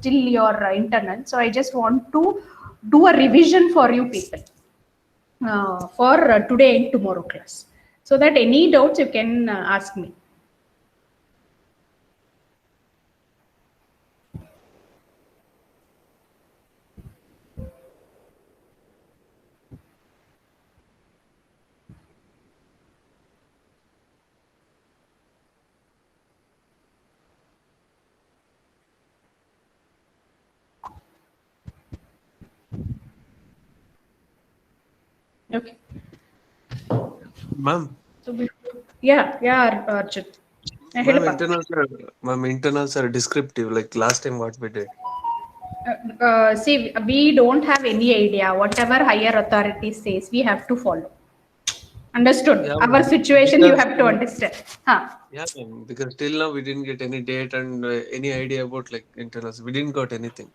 till your internal. So I just want to do a revision for you people for today and tomorrow class. So that any doubts you can ask me. Okay. Ma'am. So yeah, Arjun. Ma'am, internals are descriptive, like last time what we did. See, we don't have any idea. Whatever higher authority says, we have to follow. Understood? Yeah, Our situation you have to understand. Huh. Yeah, ma'am, because till now we didn't get any date and any idea about like internals. We didn't got anything.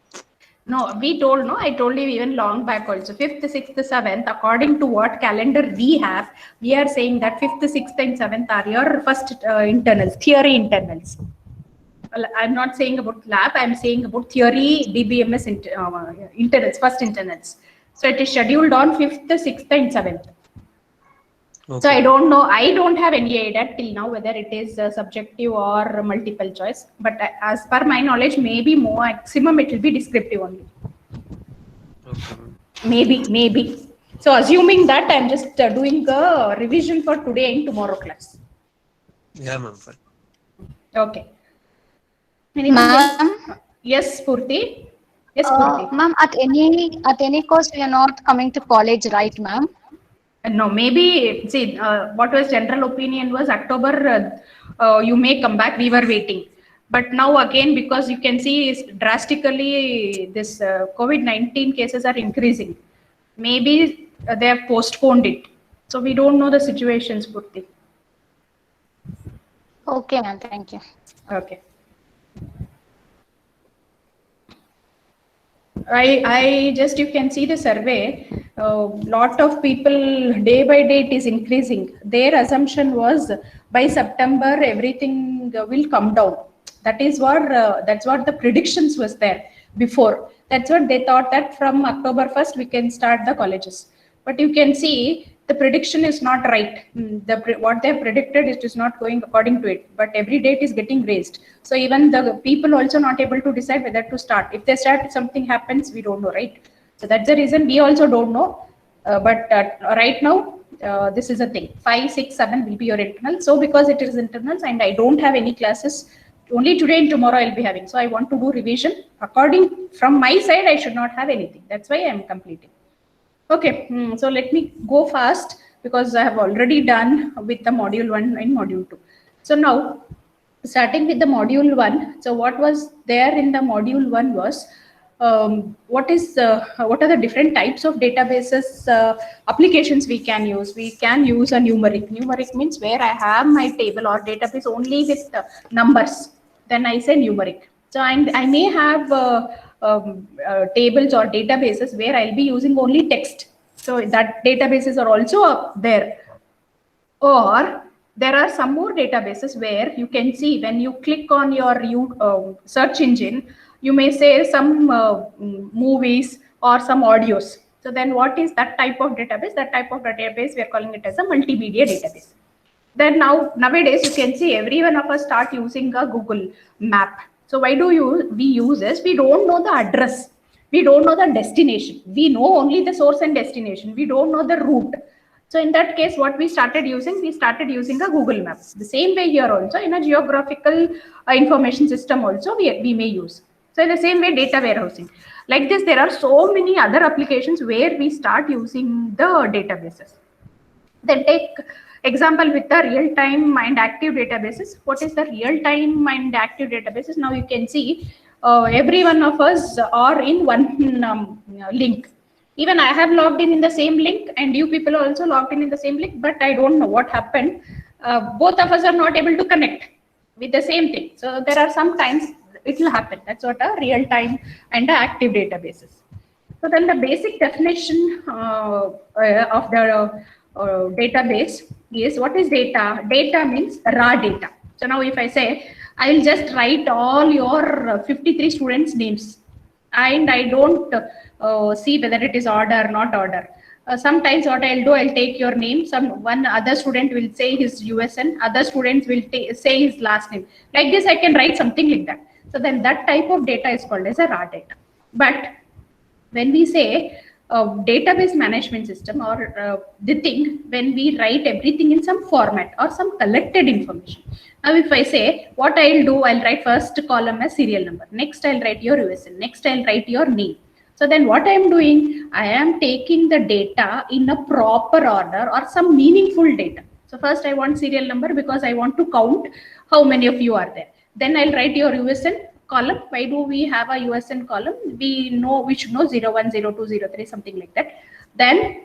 No, we told, no, I told you even long back also, 5th, 6th, 7th, according to what calendar we have, we are saying that 5th, 6th and 7th are your first internals, theory internals. Well, I'm not saying about lab, I'm saying about theory DBMS internals, first internals. So it is scheduled on 5th, 6th and 7th. Okay. So I don't know, I don't have any idea till now whether it is subjective or multiple choice, but as per my knowledge, maybe maximum it will be descriptive only. Okay. Maybe. So assuming that, I'm just doing a revision for today and tomorrow class. Yeah, ma'am. Okay. Ma'am? Yes, Purti. Yes, Purti. Ma'am, at any cost, we are not coming to college, right, ma'am? No, maybe, see, what was general opinion was October, you may come back, we were waiting. But now again, because you can see drastically this COVID-19 cases are increasing. Maybe they have postponed it. So we don't know the situations, Purti. Okay, ma'am, thank you. Okay. I just, you can see the survey, lot of people day by day it is increasing. Their assumption was by September everything will come down. That is what that's what the predictions was there before. That's what they thought, that from October 1st we can start the colleges. But you can see the prediction is not right. What they have predicted, it is not going according to it, but every day it is getting raised. So even the people also not able to decide whether to start. If they start, something happens, we don't know, right? So that's the reason we also don't know. But right now, this is a thing. 5, 6, 7 will be your internal. So because it is internals and I don't have any classes, only today and tomorrow I'll be having. So I want to do revision. According from my side, I should not have anything. That's why I'm completing. Okay, so let me go fast because I have already done with the module 1 and module 2. So now, starting with the module 1, so what was there in the module 1 was, what are the different types of databases applications we can use. We can use a numeric. Numeric means where I have my table or database only with numbers. Then I say numeric. So I may have tables or databases where I'll be using only text. So that databases are also there. Or there are some more databases where you can see when you click on your search engine, you may say some movies or some audios. So then what is that type of database? That type of database, we are calling it as a multimedia database. Then nowadays you can see every one of us start using a Google map. So why do we use this? We don't know the address. We don't know the destination. We know only the source and destination. We don't know the route. So in that case, what we started using a Google map. The same way here also, in a geographical information system also we may use. So in the same way, data warehousing. Like this, there are so many other applications where we start using the databases. Then take example with the real-time and active databases. What is the real-time and active databases? Now you can see every one of us are in one link. Even I have logged in the same link and you people are also logged in the same link, but I don't know what happened. Both of us are not able to connect with the same thing. So there are some times it will happen. That's what a real-time and active databases. So then the basic definition of the database is, what is data? Data means raw data. So now if I say, I will just write all your 53 students' names. and I don't see whether it is odd or not order. Sometimes what I'll do, I'll take your name. One other student will say his USN, other students will say his last name. Like this, I can write something like that. So then that type of data is called as a raw data. But when we say database management system or the thing, when we write everything in some format or some collected information. Now, if I say what I'll do, I'll write first column as serial number. Next, I'll write your USN. Next, I'll write your name. So then what I am doing, I am taking the data in a proper order or some meaningful data. So first I want serial number because I want to count how many of you are there. Then I'll write your USN column. Why do we have a USN column? We should know 01, 02, 03, something like that. Then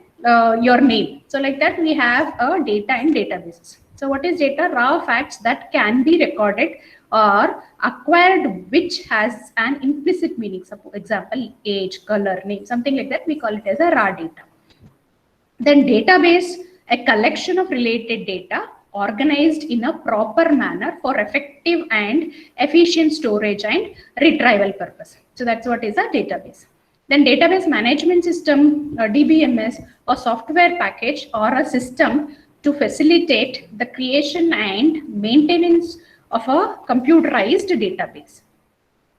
your name. So like that we have a data in databases. So what is data? Raw facts that can be recorded or acquired, which has an implicit meaning. So for example, age, color, name, something like that. We call it as a raw data. Then database, a collection of related data organized in a proper manner for effective and efficient storage and retrieval purpose. So that's what is a database. Then database management system, DBMS, a software package or a system to facilitate the creation and maintenance of a computerized database.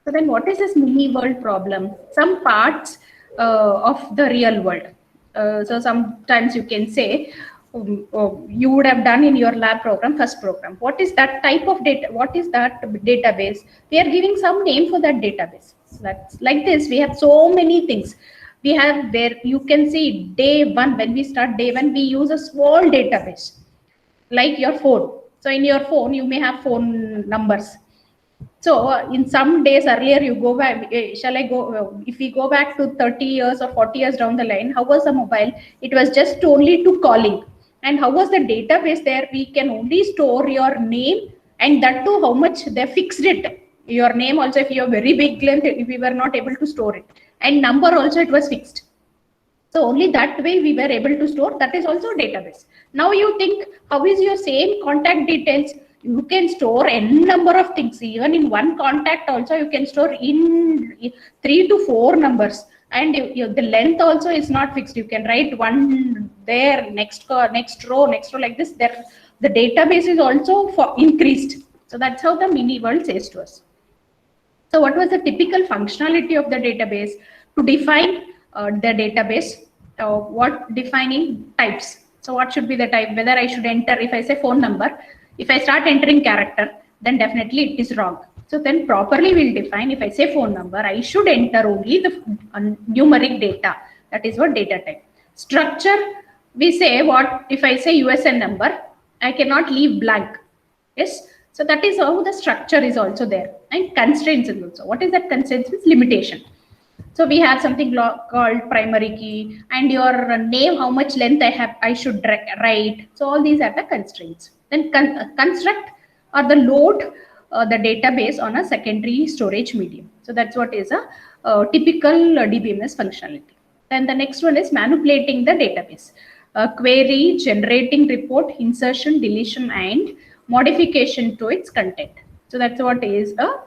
So then what is this mini world problem? Some parts of the real world. So sometimes you can say, you would have done in your lab program, first program. What is that type of data? What is that database? We are giving some name for that database. So that's like this. We have so many things. We have where you can see day one, when we start day one, we use a small database like your phone. So in your phone, you may have phone numbers. So in some days earlier, you go back, shall I go, if we go back to 30 years or 40 years down the line, how was the mobile? It was just only to calling. And how was the database there? We can only store your name, and that too how much they fixed it. Your name also, if you have very big length, we were not able to store it. And number also it was fixed. So only that way we were able to store. That is also a database. Now you think, how is your same contact details? You can store n number of things. Even in one contact also you can store in 3 to 4 numbers. And the length also is not fixed. You can write one there, next row, like this. There, the database is also increased. So that's how the mini world says to us. So what was the typical functionality of the database? To define the database, what defining types. So what should be the type? Whether I should enter, if I say phone number, if I start entering character, then definitely it is wrong. So then properly we'll define, if I say phone number, I should enter only the numeric data. That is what data type. Structure, we say what, if I say USN number, I cannot leave blank. Yes. So that is how the structure is also there. And constraints is also. What is that constraints? Is limitation. So we have something called primary key, and your name, how much length I should write. So all these are the constraints. Then construct or the load the database on a secondary storage medium. So that's what is a typical DBMS functionality. Then the next one is manipulating the database. Query, generating report, insertion, deletion, and modification to its content. So that's what is a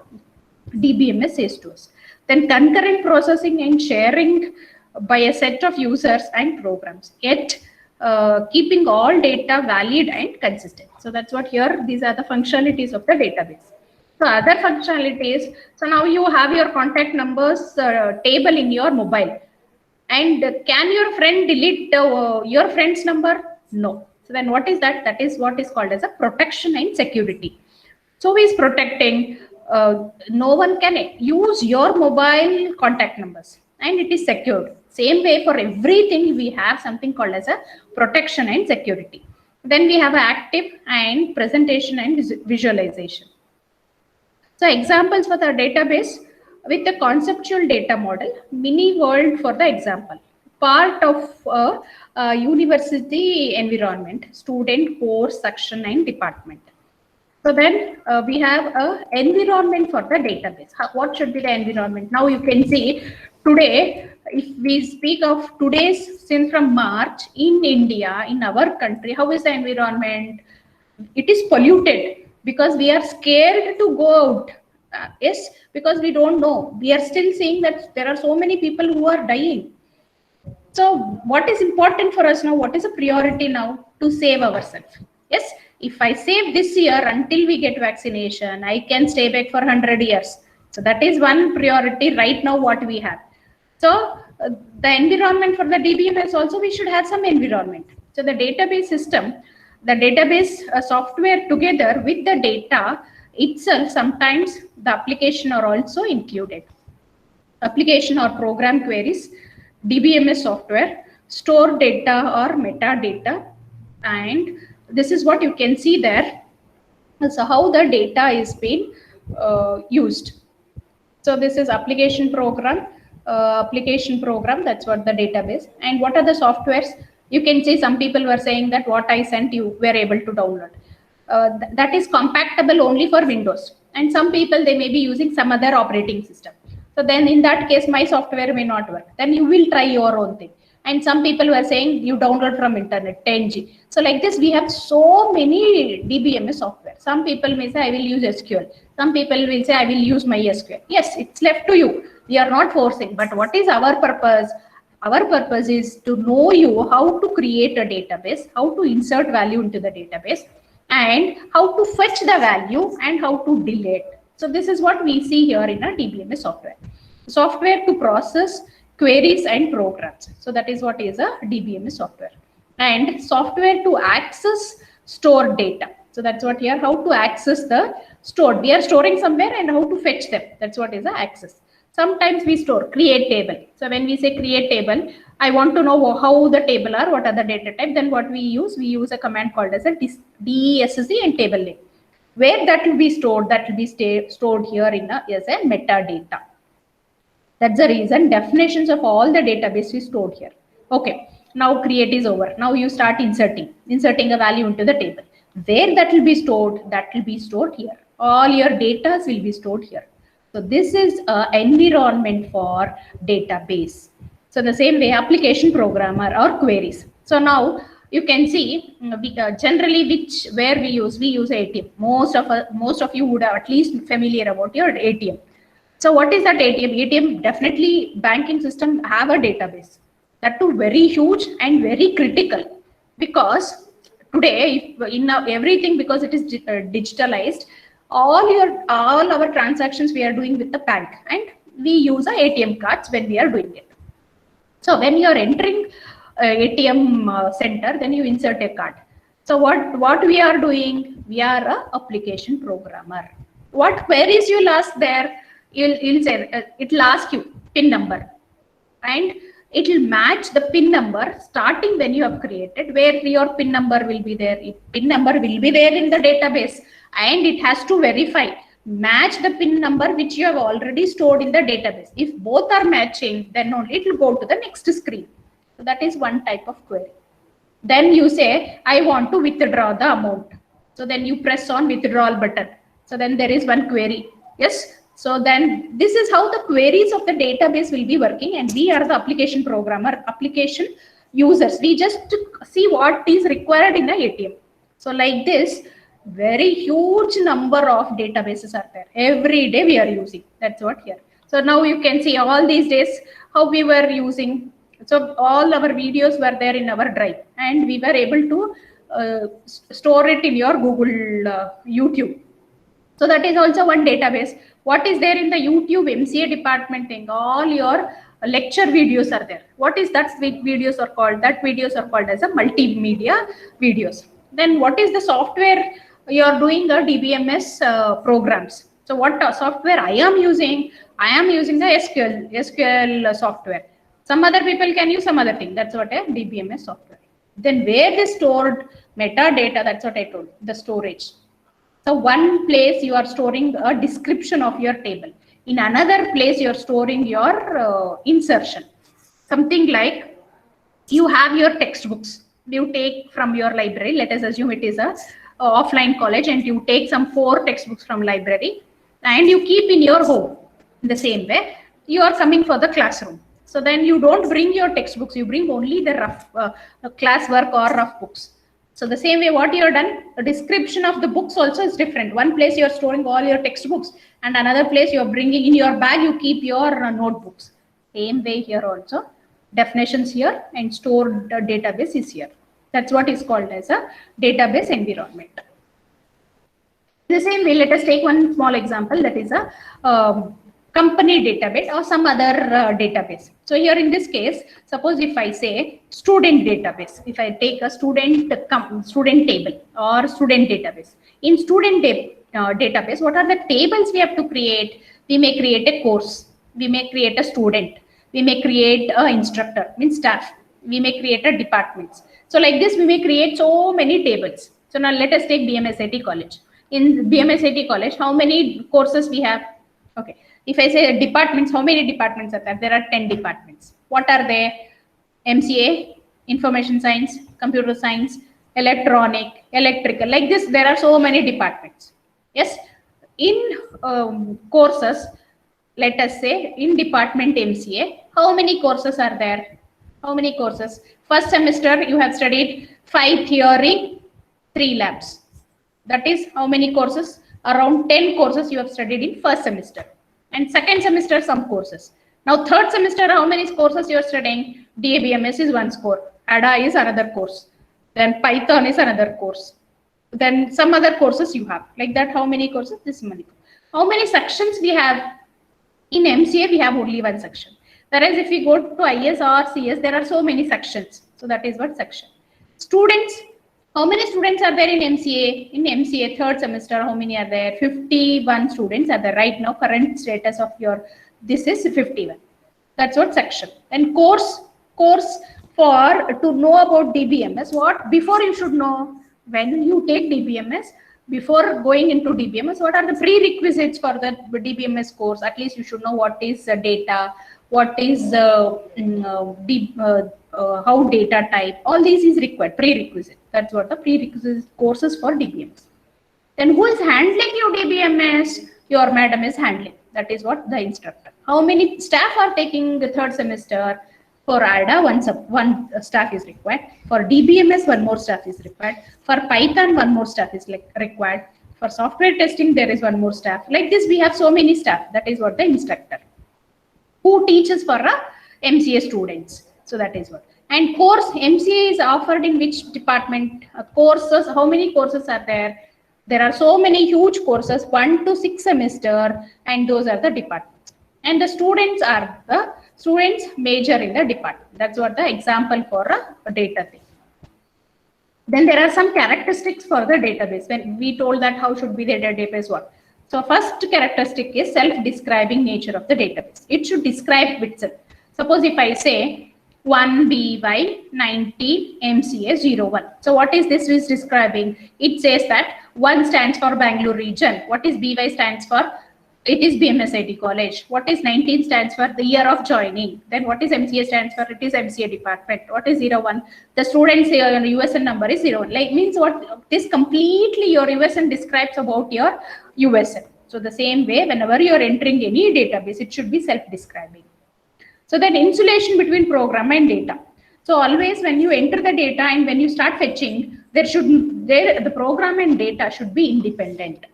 DBMS says to us. Then concurrent processing and sharing by a set of users and programs, yet keeping all data valid and consistent. So that's what here, these are the functionalities of the database. So other functionalities, so now you have your contact numbers table in your mobile. And can your friend delete your friend's number? No. So then what is that? That is what is called as a protection and security. So who is protecting? No one can use your mobile contact numbers, and it is secured. Same way for everything, we have something called as a protection and security. Then we have active and presentation and visualization. So examples for the database with the conceptual data model, mini world for the example, part of a university environment, student, course, section, and department. So then we have a environment for the database. What should be the environment? Now you can see today, if we speak of today's, since from March in India, in our country, how is the environment? It is polluted because we are scared to go out. Yes, because we don't know. We are still seeing that there are so many people who are dying. So what is important for us now? What is a priority now? To save ourselves. Yes, if I save this year until we get vaccination, I can stay back for 100 years. So that is one priority right now what we have. So the environment for the DBMS also, we should have some environment. So the database system, the database software together with the data itself, sometimes the application are also included. Application or program queries, DBMS software, store data or metadata, and this is what you can see there. So how the data is being used. So this is application program, that's what the database. And what are the softwares? You can see some people were saying that what I sent you were able to download. That is compatible only for Windows. And some people, they may be using some other operating system. So then in that case, my software may not work. Then you will try your own thing. And some people were saying you download from internet 10G. So like this, we have so many DBMS software. Some people may say I will use SQL. Some people will say I will use MySQL. Yes, it's left to you. We are not forcing. But what is our purpose? Our purpose is to know you how to create a database, how to insert value into the database, and how to fetch the value and how to delete. So this is what we see here in a DBMS software. Software to process queries and programs. So that is what is a DBMS software. And software to access stored data. So that's what here, how to access the stored. We are storing somewhere and how to fetch them. That's what is the access. Sometimes we store, create table. So when we say create table, I want to know how the table are, what are the data type. Then what we use a command called as a DESC and table name. Where that will be stored, that will be stored here in as a metadata. That's the reason definitions of all the database is stored here. Okay, now create is over. Now you start inserting a value into the table. Where that will be stored here. All your data will be stored here. So this is an environment for database. So the same way application programmer or queries. So now you can see generally where we use ATM. Most of you would have at least familiar about your ATM. So what is that ATM? ATM, definitely banking system have a database. That too very huge and very critical, because today everything, because it is digitalized, all our transactions we are doing with the bank, and we use a ATM cards when we are doing it. So when you are entering ATM center, then you insert a card. So what we are doing? We are a application programmer. What queries you'll ask there? You'll say it'll ask you PIN number, and it will match the PIN number starting when you have created, where your PIN number will be there. PIN number will be there in the database, and it has to verify, match the PIN number which you have already stored in the database. If both are matching, then only it will go to the next screen. So that is one type of query. Then you say, I want to withdraw the amount. So then you press on withdrawal button. So then there is one query. Yes. So then this is how the queries of the database will be working, and we are the application programmer, application users. We just see what is required in the ATM. So like this, very huge number of databases are there. Every day we are using. That's what here. So now you can see all these days how we were using. So all our videos were there in our drive, and we were able to store it in your Google YouTube. So that is also one database. What is there in the YouTube MCA department thing? All your lecture videos are there. What is that videos are called? That videos are called as a multimedia videos. Then what is the software you are doing the DBMS programs? So what software I am using? I am using the SQL software. Some other people can use some other thing. That's what a DBMS software. Then where they stored metadata, that's what I told, the storage. So one place you are storing a description of your table. In another place you are storing your insertion. Something like you have your textbooks. You take from your library. Let us assume it is a offline college, and you take some 4 textbooks from library and you keep in your home. In the same way, you are coming for the classroom. So then you don't bring your textbooks. You bring only the rough classwork or rough books. So the same way what you have done, the description of the books also is different. One place you are storing all your textbooks and another place you are bringing in your bag, you keep your notebooks. Same way here also, definitions here and stored database is here. That's what is called as a database environment. In the same way, let us take one small example, that is a company database or some other database. So here in this case, suppose if I say student database, if I take a student table or student database. In student database, what are the tables we have to create? We may create a course, we may create a student, we may create an instructor, means staff, we may create a departments. So like this, we may create so many tables. So now let us take BMSIT College. In BMSIT College, how many courses we have? Okay. If I say departments, how many departments are there? There are 10 departments. What are they? MCA, Information Science, Computer Science, Electronic, Electrical. Like this, there are so many departments. Yes. In courses, let us say in department MCA, how many courses are there? How many courses? First semester, you have studied 5 theory, 3 labs. That is how many courses? Around 10 courses you have studied in first semester. And second semester, some courses. Now, third semester, how many courses you are studying? DABMS is one score. ADA is another course. Then Python is another course. Then some other courses you have. Like that, how many courses? This many. How many sections we have? In MCA, we have only one section. Whereas if we go to IS or CS, there are so many sections. So that is what section. Students, how many students are there in MCA? In MCA third semester, how many are there? 51 students are there right now. Current status of your, this is 51. That's what section. And course for to know about DBMS, what before you should know when you take DBMS, before going into DBMS, what are the prerequisites for the DBMS course? At least you should know what is data, what is how data type, all these is required, prerequisite. That's what the prerequisite courses for DBMS. Then who is handling your DBMS? Your madam is handling. That is what the instructor. How many staff are taking the third semester? For ADA, one staff is required. For DBMS, one more staff is required. For Python, one more staff is required. For software testing, there is one more staff. Like this, we have so many staff. That is what the instructor. Who teaches for MCA students? So that is what. And course, MCA is offered in which department? Courses, how many courses are there? There are so many huge courses, 1 to 6 semester, and those are the departments. And the students are the students major in the department. That's what the example for a data thing. Then there are some characteristics for the database. When we told that how should be the database work. So first characteristic is self-describing nature of the database. It should describe itself. Suppose if I say 1BY 90 MCA 01. So what is this is describing? It says that 1 stands for Bangalore region. What is BY stands for? It is BMSIT College. What is 19 stands for? The year of joining. Then what is MCA stands for? It is MCA department. What is 01? The student's USN number is 01. Like means what? This completely your USN describes about your USN. So the same way, whenever you are entering any database, it should be self-describing. So then insulation between program and data. So always when you enter the data and when you start fetching, the program and data should be independent.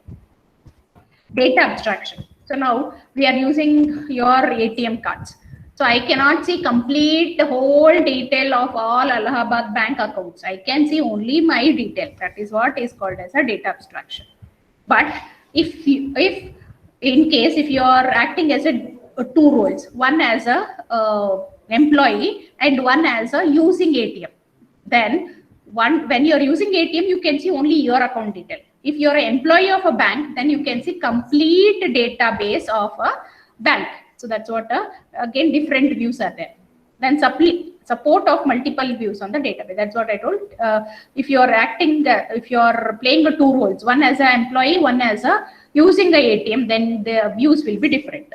Data abstraction. So now we are using your ATM cards. So I cannot see complete the whole detail of all Allahabad bank accounts. I can see only my detail. That is what is called as a data abstraction. But if in case if you are acting as two roles, one as a employee and one as a using ATM, then when you are using ATM, you can see only your account detail. If you are an employee of a bank, then you can see complete database of a bank. So that's what again different views are there. Then support of multiple views on the database. That's what I told. If you are if you are playing the two roles, one as an employee, one as a using the ATM, then the views will be different.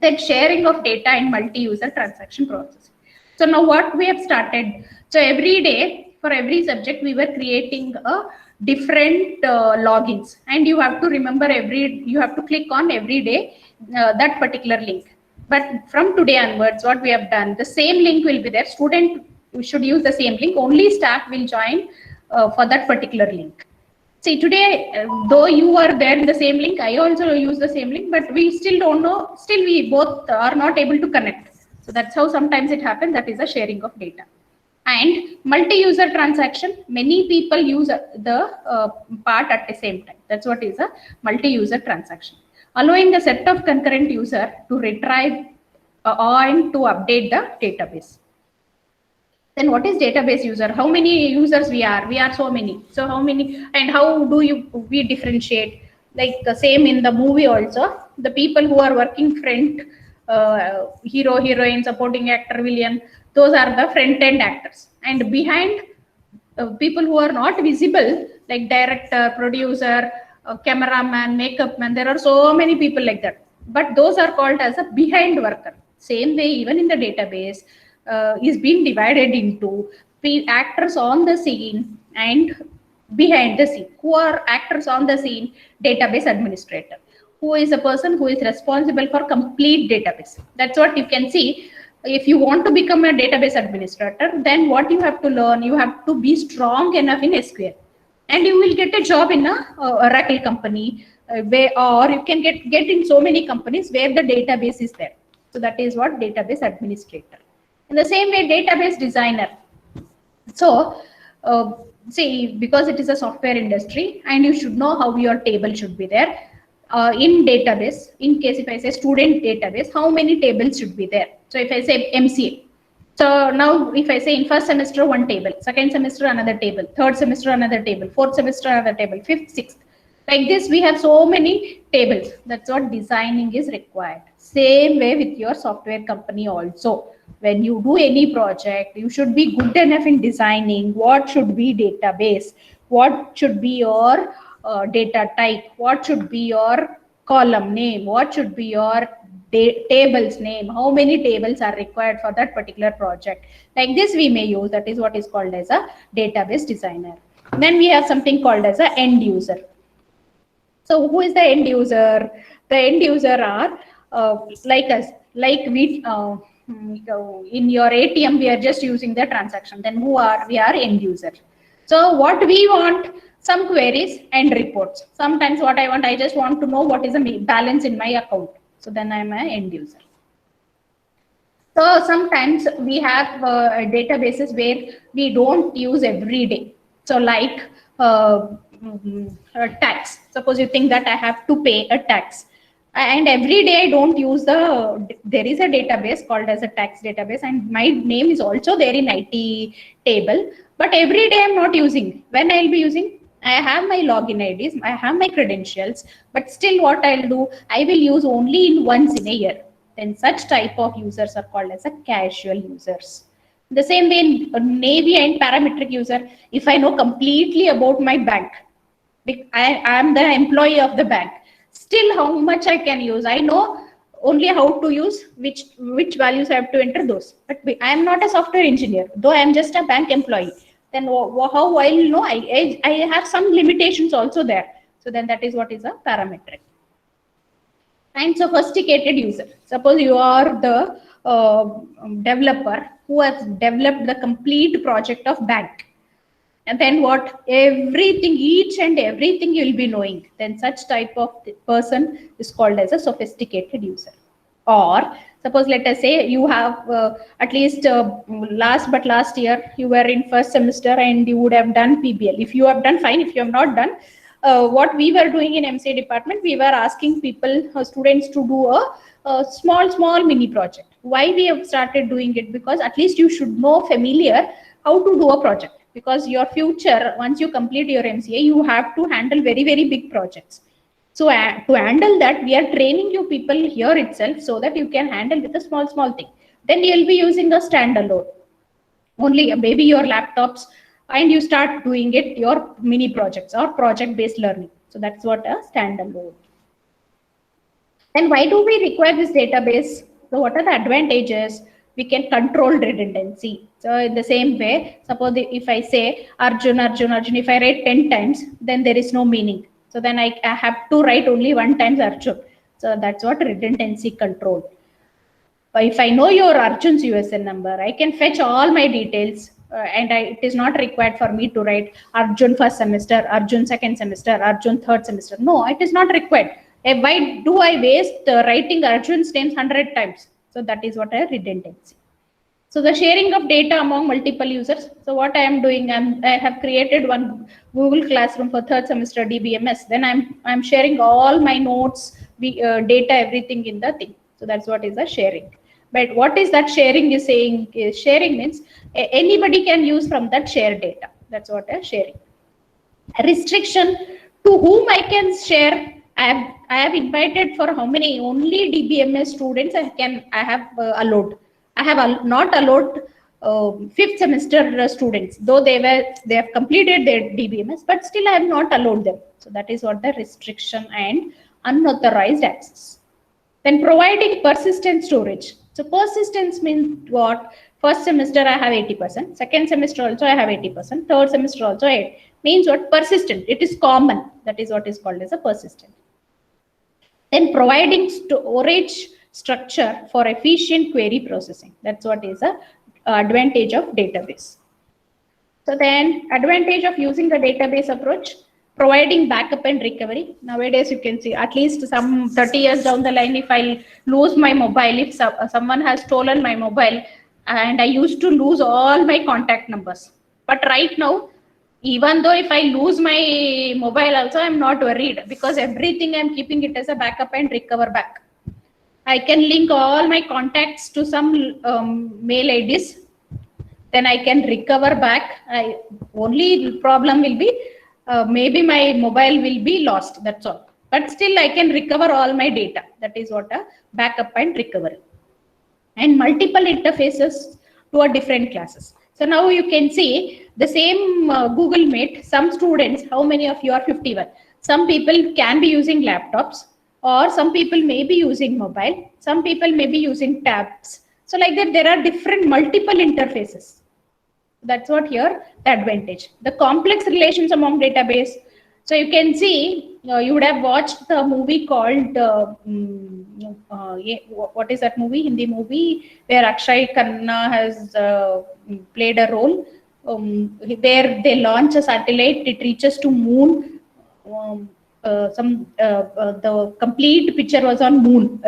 Then sharing of data in multi-user transaction process. So now what we have started. So every day for every subject we were creating a different logins, and you have to remember you have to click on every day that particular link. But from today onwards, what we have done, the same link will be there. Student should use the same link. Only staff will join for that particular link. See, today, though you are there in the same link, I also use the same link, but we still don't know, still we both are not able to connect. So that's how sometimes it happens, that is a sharing of data. And multi-user transaction, many people use the part at the same time. That's what is a multi-user transaction. Allowing a set of concurrent user to retrieve and to update the database. Then what is database user? How many users we are? We are so many. So how many, and how do we differentiate? Like the same in the movie also, the people who are working front, hero, heroine, supporting actor, villain, those are the front end actors. And behind, people who are not visible, like director, producer, cameraman, makeup man, there are so many people like that. But those are called as a behind worker. Same way, even in the database, is being divided into actors on the scene and behind the scene. Who are actors on the scene? Database administrator, who is a person who is responsible for complete database. That's what you can see. If you want to become a database administrator, then what you have to learn, you have to be strong enough in SQL, and you will get a job in a Oracle company, or you can get in so many companies where the database is there. So that is what database administrator. In the same way, database designer. So see, because it is a software industry, and you should know how your table should be there. In database, in case if I say student database, how many tables should be there? So if I say MCA, so now if I say in first semester one table, second semester another table, third semester another table, fourth semester another table, fifth, sixth, like this we have so many tables. That's what designing is required. Same way with your software company also. When you do any project, you should be good enough in designing what should be database, what should be your data type, what should be your column name, what should be your tables name, how many tables are required for that particular project. Like this we may use, that is what is called as a database designer. Then we have something called as a end user. So who is the end user? The end user are like us, like we in your ATM we are just using the transaction. Then we are end user. So what we want, some queries and reports. Sometimes what I want, I just want to know what is the balance in my account. So then I'm an end user. So sometimes we have databases where we don't use every day. So like tax. Suppose you think that I have to pay a tax, and every day I don't use there is a database called as a tax database, and my name is also there in IT table, but every day I'm not using. When I'll be using, I have my login IDs, I have my credentials, but still what I'll do, I will use only in once in a year. Then such type of users are called as a casual users. The same way in Navy and parametric user, if I know completely about my bank, I am the employee of the bank, still how much I can use, I know only how to use which values I have to enter those. But I am not a software engineer, though I am just a bank employee. Then how I'll know? I have some limitations also there. So then that is what is a parametric. And sophisticated user. Suppose you are the developer who has developed the complete project of bank. And then what? Everything, each and everything you will be knowing. Then such type of person is called as a sophisticated user. Or suppose let us say you have at least last year you were in first semester and you would have done PBL. If you have done, fine. If you have not done, what we were doing in MCA department, we were asking people, students to do a small mini project. Why we have started doing it? Because at least you should know familiar how to do a project. Because your future, once you complete your MCA, you have to handle very big projects. So to handle that, we are training you people here itself so that you can handle with a small thing. Then you'll be using a standalone, only maybe your laptops, and you start doing it, your mini projects or project-based learning. So that's what a standalone. And why do we require this database? So what are the advantages? We can control redundancy. So in the same way, suppose if I say Arjun, if I write 10 times, then there is no meaning. So then I have to write only one time Arjun. So that's what redundancy control. But if I know your Arjun's USN number, I can fetch all my details and it is not required for me to write Arjun first semester, Arjun second semester, Arjun third semester. No, it is not required. Why do I waste writing Arjun's names 100 times? So that is what a redundancy. So the sharing of data among multiple users. So what I am doing, I have created one Google Classroom for third semester DBMS. Then I'm sharing all my notes, data, everything in the thing. So that's what is the sharing. But what is that sharing is saying? Sharing means anybody can use from that shared data. That's what a sharing. Restriction to whom I can share. I have invited for how many? Only DBMS students I have allowed. I have not allowed fifth semester students, though they have completed their DBMS, but still I have not allowed them. So that is what the restriction and unauthorized access. Then providing persistent storage. So persistence means what? First semester I have 80%, second semester also I have 80%, third semester also 8. Means what? Persistent. It is common. That is what is called as a persistent. Then providing storage structure for efficient query processing. That's what is a advantage of database. So then advantage of using the database approach, providing backup and recovery. Nowadays you can see at least some 30 years down the line, if I lose my mobile, if someone has stolen my mobile, and I used to lose all my contact numbers. But right now, even though if I lose my mobile also, I'm not worried, because everything I'm keeping it as a backup and recover back. I can link all my contacts to some mail IDs, then I can recover back. Only problem will be maybe my mobile will be lost, that's all. But still I can recover all my data. That is what a backup and recovery. And multiple interfaces to a different classes. So now you can see the same Google Meet, some students, how many of you are 51? Some people can be using laptops, or some people may be using mobile, some people may be using tabs. So like that, there are different multiple interfaces. That's what here the advantage. The complex relations among database. So you can see, you would have watched the movie called, what is that movie? Hindi movie where Akshay Khanna has played a role. Where they launch a satellite, it reaches to moon. The complete picture was on moon,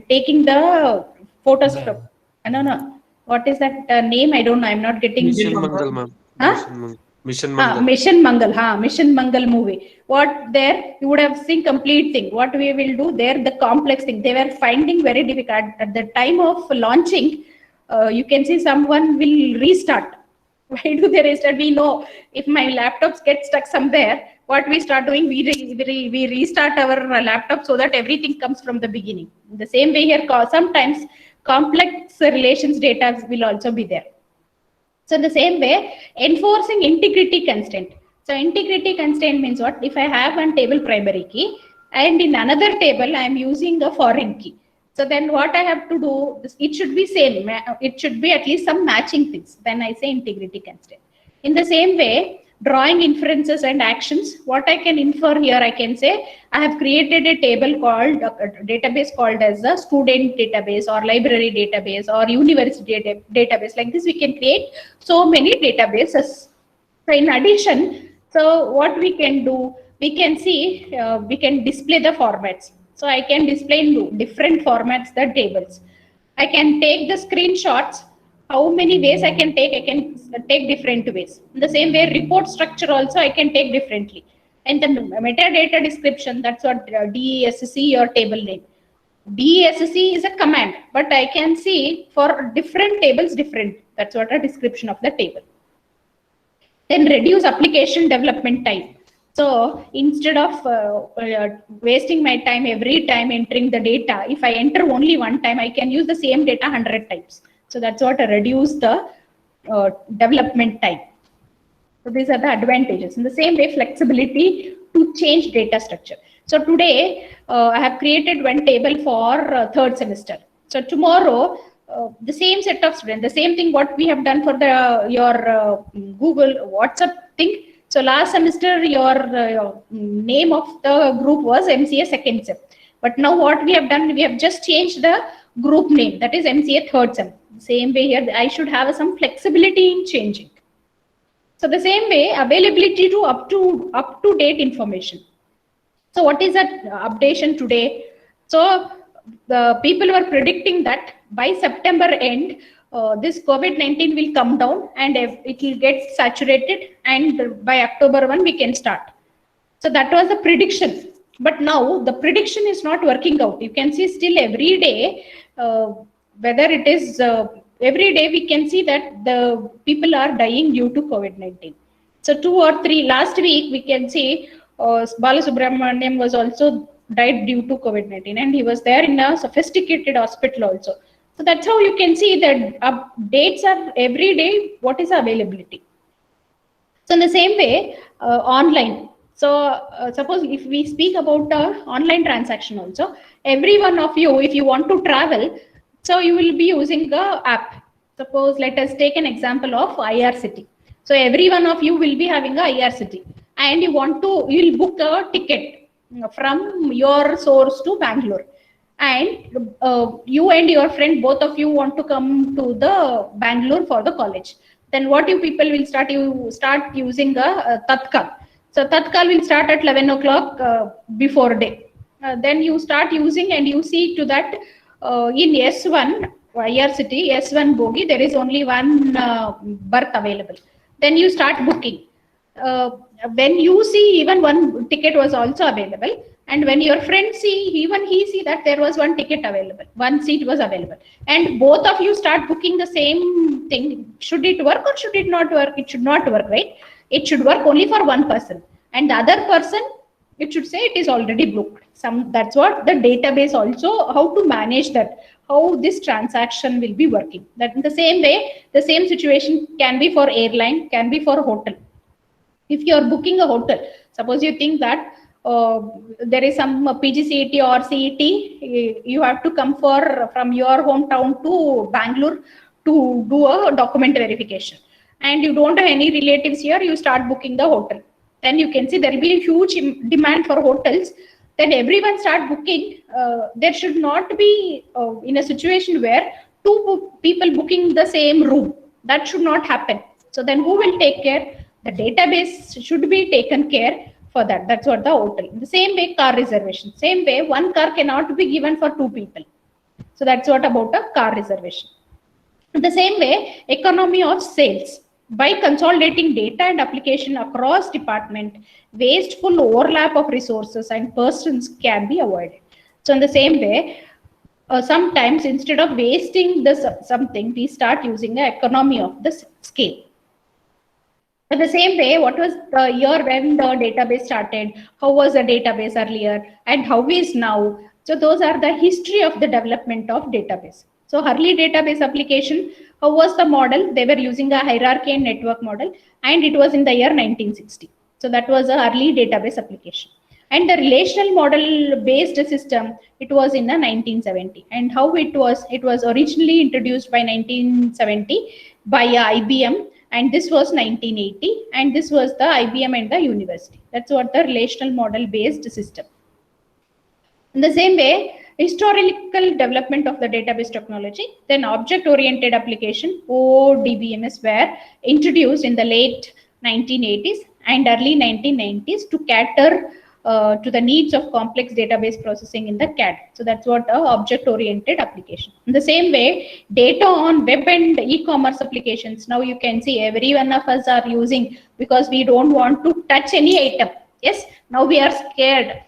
taking the photos from. No. What is that name? I don't know. I'm not getting. Mission Mangal, ma'am. Huh? Mission Mangal. Mission Mangal movie. What there you would have seen complete thing. What we will do there, the complex thing. They were finding very difficult at the time of launching. You can see someone will restart. Why do they restart? We know if my laptops get stuck somewhere, what we start doing, we restart our laptop so that everything comes from the beginning. The same way here, sometimes complex relations data will also be there. So the same way, enforcing integrity constraint. So integrity constraint means what? If I have one table primary key and in another table I am using a foreign key. So then what I have to do, it should be same. It should be at least some matching things. Then I say integrity constraint. In the same way, drawing inferences and actions, what I can infer here, I can say, I have created a table called, a database called as a student database or library database or university database. Like this, we can create so many databases. So in addition, so what we can do, we can see, we can display the formats. So I can display in different formats the tables. I can take the screenshots. How many ways I can take? I can take different ways. In the same way, report structure also I can take differently. And then metadata description, that's what DESC or table name. DESC is a command, but I can see for different tables different. That's what a description of the table. Then reduce application development time. So instead of wasting my time every time entering the data, if I enter only one time, I can use the same data 100 times. So that's what reduce the development time. So these are the advantages. In the same way, flexibility to change data structure. So today I have created one table for third semester. So tomorrow, the same set of students, the same thing what we have done for the your Google WhatsApp thing. So last semester, your name of the group was MCA second sem. But now what we have done, we have just changed the group name, that is MCA third sem. Same way here, I should have some flexibility in changing. So the same way, availability to up to date information. So what is that updation today? So the people were predicting that by September end, this COVID-19 will come down and it will get saturated, and by October 1 we can start. So that was the prediction. But now the prediction is not working out. You can see still every day, whether it is every day we can see that the people are dying due to COVID-19. So 2 or 3 last week we can see Balasubramaniam was also died due to COVID-19, and he was there in a sophisticated hospital also. So that's how you can see that updates are every day. What is availability? So in the same way, online. So suppose if we speak about online transaction also, every one of you, if you want to travel, so you will be using the app. Suppose let us take an example of IRCT. So every one of you will be having a IRCT, and you will book a ticket from your source to Bangalore, and you and your friend, both of you want to come to the Bangalore for the college. Then what you people will start? You start using a Tatkal. So Tatkal will start at 11 o'clock before day. Then you start using, and you see to that in S1 IRCT S1 bogie there is only one berth available. Then you start booking. When you see even one ticket was also available, and when your friend see, even he see that there was one ticket available, one seat was available, and both of you start booking the same thing. Should it work or should it not work? It should not work, right? It should work only for one person, and the other person, it should say it is already booked. That's what the database also, how to manage that, how this transaction will be working. That in the same way, the same situation can be for airline, can be for hotel. If you are booking a hotel, suppose you think that there is some PGCET or CET, you have to come from your hometown to Bangalore to do a document verification, and you don't have any relatives here, you start booking the hotel. Then you can see there will be a huge demand for hotels. Then everyone start booking. There should not be in a situation where two people booking the same room. That should not happen. So then who will take care? The database should be taken care for that. That's what the hotel. The same way, car reservation. Same way, one car cannot be given for two people. So that's what about a car reservation. The same way, economy of sales. By consolidating data and application across department, wasteful overlap of resources and persons can be avoided. So in the same way, sometimes instead of wasting something, we start using the economy of the scale. In the same way, what was the year when the database started? How was the database earlier and how is now? So those are the history of the development of database. So early database application, how was the model? They were using a hierarchy and network model, and it was in the year 1960. So that was an early database application. And the relational model based system, it was in the 1970. And how it was originally introduced by 1970 by IBM. And this was 1980, and this was the IBM and the university. That's what the relational model based system. In the same way, historical development of the database technology, then object oriented application ODBMS were introduced in the late 1980s and early 1990s to cater to the needs of complex database processing in the CAD. So that's what object-oriented application. In the same way, data on web and e-commerce applications. Now you can see every one of us are using, because we don't want to touch any item. Yes, now we are scared.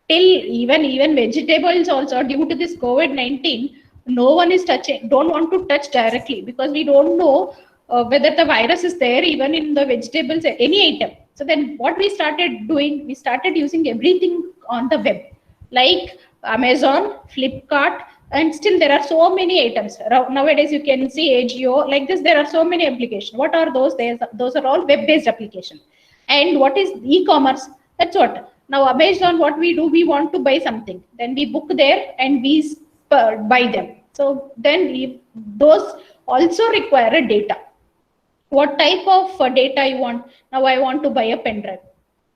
Till even vegetables also, due to this COVID-19, no one is don't want to touch directly, because we don't know whether the virus is there even in the vegetables, any item. So then what we started doing, we started using everything on the web, like Amazon, Flipkart, and still there are so many items. Nowadays you can see AGO, like this, there are so many applications. What are those? Those are all web-based applications. And what is e-commerce? That's what. Now based on what we do, we want to buy something. Then we book there and we buy them. So then those also require a data. What type of data you want? Now I want to buy a pen drive.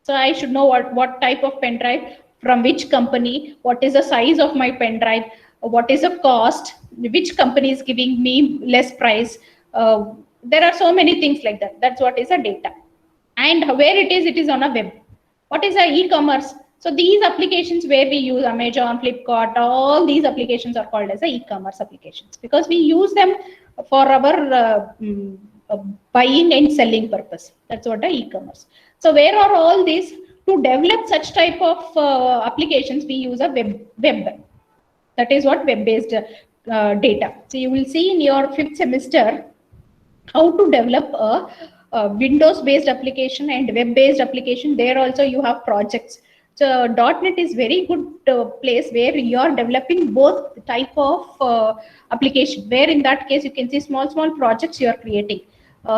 So I should know what type of pen drive, from which company, what is the size of my pen drive, what is the cost, which company is giving me less price, there are so many things like that. That's what is a data. And where it is on a web. What is a e-commerce? So these applications where we use Amazon, Flipkart, all these applications are called as a e-commerce applications because we use them for our buying and selling purpose. That's what a e-commerce. So where are all these? To develop such type of applications, we use a web. That is what web-based data. So you will see in your 5th semester how to develop a Windows-based application and web-based application. There also you have projects. So .NET is very good place where you are developing both type of application. Where in that case you can see small projects you are creating.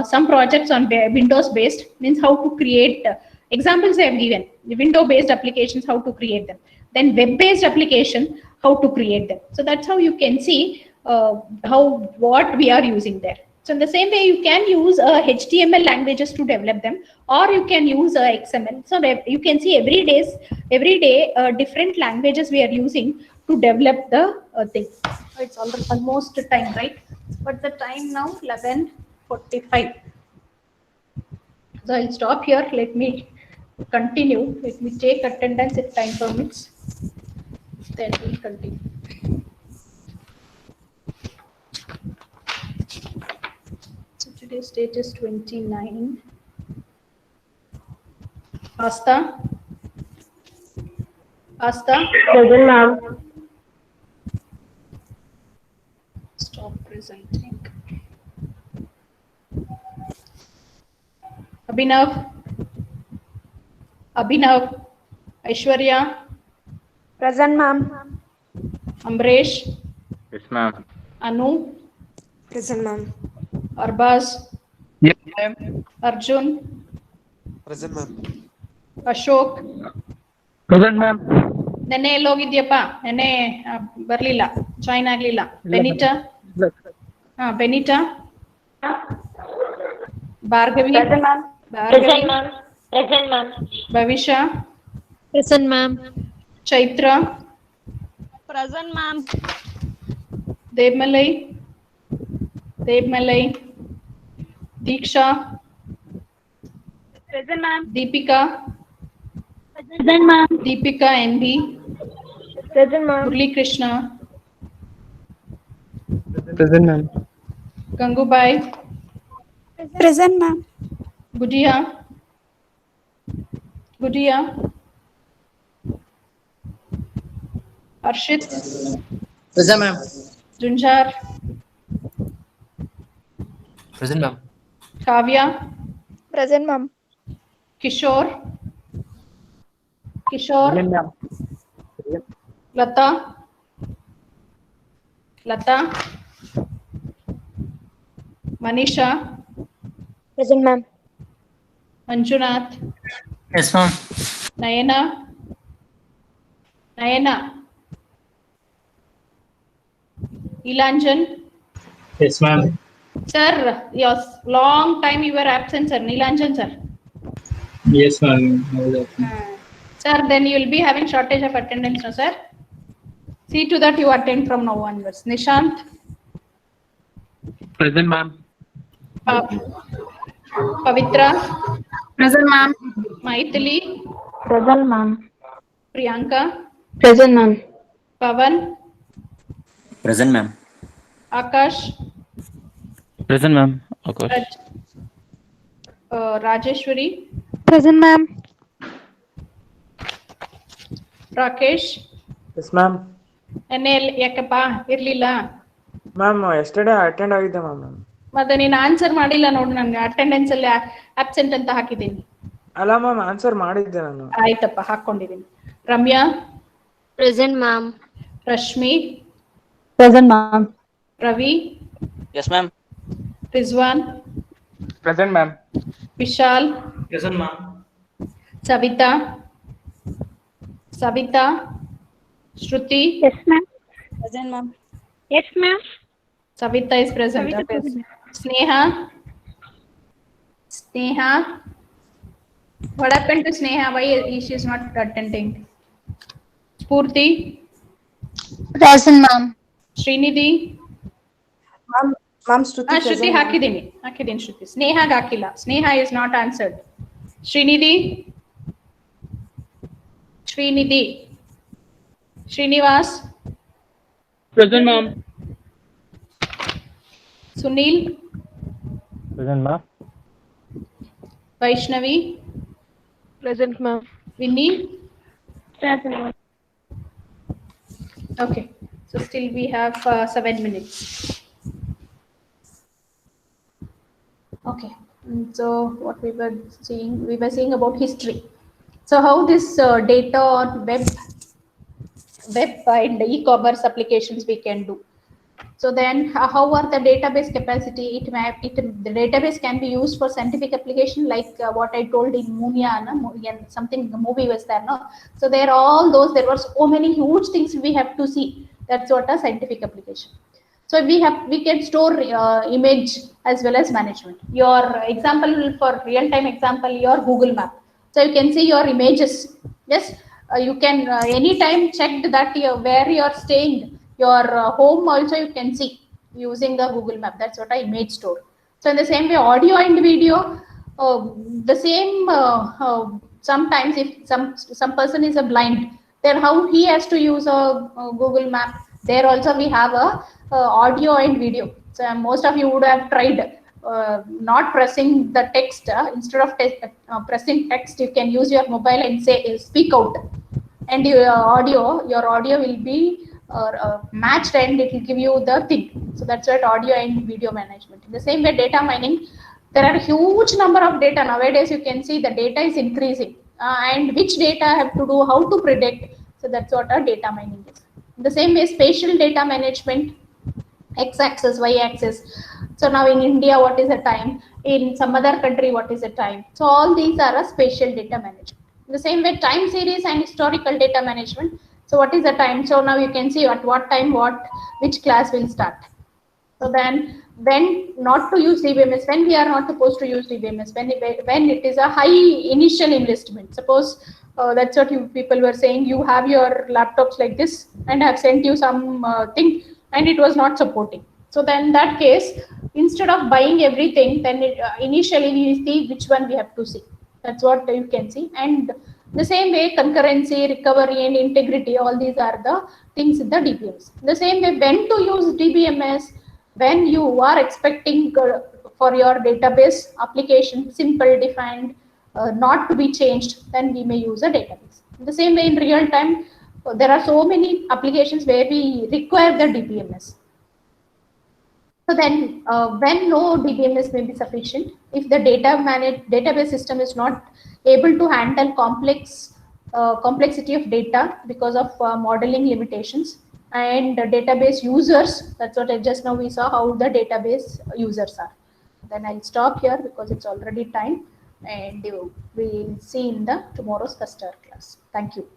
Some projects on Windows-based means how to create examples I have given. The window-based applications, how to create them. Then web-based application, how to create them. So that's how you can see what we are using there. So in the same way, you can use HTML languages to develop them, or you can use XML. So you can see every day different languages we are using to develop the thing. It's almost time, right? But the time now 11:45. So I'll stop here. Let me continue. Let me take attendance if time permits. Then we'll continue. So today's date is 29. Asta? Present, ma'am. Stop presenting. Abhinav? Aishwarya? Present, ma'am. Amresh? Yes, ma'am. Anu? Present, ma'am. Arbaz? Yes, ma'am. Arjun? Present, ma'am. Ashok? Present, ma'am. ನೆನ್ನೆ ಎಲ್ಲೋಗಿದ್ಯಪ್ಪ? ನೆನ್ನೆ ಬರ್ಲಿಲ್ಲ, join ಆಗ್ಲಿಲ್ಲ. ಬೆನಿಟಾ? ಬೆನಿಟಾ? Bhargavi? Present, ma'am. Bhargavi? Present, ma'am. ಭವಿಷ್ಯ? Present, ma'am. Chaitra? Present, ma'am. ದೇವ್ಮಲೈ? Diksha? Present, ma'am. Deepika? Present, ma'am. Deepika MB? Present, ma'am. Murali Krishna? Present, ma'am. Gangubai? Present, ma'am. Gudiya? Harshit? Present, ma'am. ಜುಂಜಾರ್? Present, ma'am. Kavya? Present, ma'am. Kishore? Present, ma'am. Lata? Manisha? Present, ma'am. Manjunath? Yes, ma'am. Nayana? Ilanjan? Yes, ma'am. Sir, yes, long time you were absent, sir. Nilanjan, sir. Yes, ma'am. Sir, then you will be having shortage of attendance, no, sir? See to that you attend from now onwards. Nishant? Present, ma'am. Pavitra? Present, ma'am. Maithili? Present, ma'am. Priyanka? Present, ma'am. Pavan? Present, ma'am. Akash? Present, ma'am. Okay. Rajeshwari? Present, ma'am. Rakesh? Yes, ma'am. ಯಾಕಪ್ಪ ಇರ್ಲಿಲ್ಲ? Ma'am yesterday attend ಆಗಿದ್ದೆ ma'am. ಮತ್ತೆ ನೀನು answer ಮಾಡಿಲ್ಲ ನೋಡು, ನನ್ಗೆ attendance ಅಲ್ಲಿ absent ಅಂತ ಹಾಕಿದ್ದೀನಿ. ಅಲ್ಲ ಮ್ಯಾಮ್, ಆನ್ಸರ್ ಮಾಡಿದ್ದೆ ನಾನು. ಆಯ್ತಪ್ಪ, ಹಾಕೊಂಡಿದ್ದೀನಿ. Ramya? Present, ma'am. Rashmi? Present, ma'am. Ravi? Yes, ma'am. Rizwan? Present, ma'am. Vishal? Present, ma'am. Savita? Shruti? Yes, ma'am. Present, ma'am. Yes, ma'am. Savita is present. Savita present. Sneha? What happened to Sneha? Why she is not attending? Spurti? Present, ma'am. Srinidhi? Ma'am, Shruti Shruti present, ma'am. ಹಾಕಿದ್ದೀನಿ Shruti. Sneha ಹಾಕಿಲ್ಲ. Sneha is not answered. Srinidhi. Srinivas. Present, ma'am. Sunil. Present, ma'am. Vaishnavi. Present, ma'am. Vinny. Present, ma'am. Okay. So still we have 7 minutes. Okay. So what we were seeing about history. So how this data on web and e-commerce applications we can do. So then how are the database capacity? The database can be used for scientific application, like what I told in Munia, something the movie was there, no? So there there were so many huge things we have to see. That's what a scientific application. So we can store image as well as management. Your example, for real-time example, your Google Map. So you can see your images. Yes, you can anytime check that where you are staying, your home also you can see using the Google Map. That's what I image store. So in the same way, audio and video, the same. Sometimes if some person is a blind, then how he has to use a Google Map. There also we have a audio and video. So most of you would have tried not pressing the text. Instead of pressing text, you can use your mobile and say speak out, and your audio will be matched, and it will give you the thing. So that's what audio and video management. In the same way, data mining, there are a huge number of data nowadays. You can see the data is increasing, and which data I have to do, how to predict. So that's what our data mining is. In the same way, spatial data management, x-axis, y-axis. So now in India, what is the time? In some other country, what is the time? So all these are a spatial data management. In the same way, time series and historical data management. So what is the time? So now you can see at what time, which class will start. So then when not to use DBMS, when we are not supposed to use DBMS, when it is a high initial investment. Suppose that's what people were saying, you have your laptops like this and have sent you some thing and it was not supporting. So then in that case, instead of buying everything, then initially we see which one we have to see. That's what you can see. And the same way, concurrency, recovery, and integrity, all these are the things in the DBMS. The same way, when to use DBMS, when you are expecting for your database application, simple, defined, not to be changed, then we may use a database. The same way, in real time, there are so many applications where we require the DBMS. So then when no DBMS may be sufficient, if the database system is not able to handle complexity of data because of modeling limitations, and database users, that's what just now we saw how the database users are. Then I'll stop here because it's already time, and we'll see in the tomorrow's first hour class. Thank you.